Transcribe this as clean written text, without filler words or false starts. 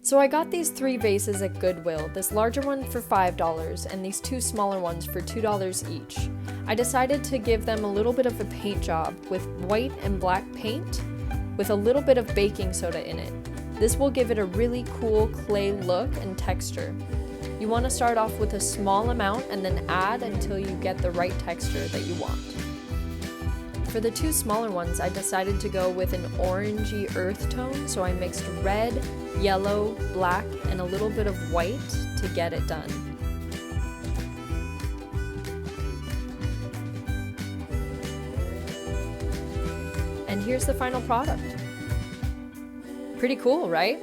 So I got these 3 vases at Goodwill, this larger one for $5 and these 2 smaller ones for $2 each. I decided to give them a little bit of a paint job with white and black paint with a little bit of baking soda in it. This will give it a really cool clay look and texture. You want to start off with a small amount and then add until you get the right texture that you want. For the 2 smaller ones, I decided to go with an orangey earth tone, so I mixed red, yellow, black, and a little bit of white to get it done. And here's the final product. Pretty cool, right?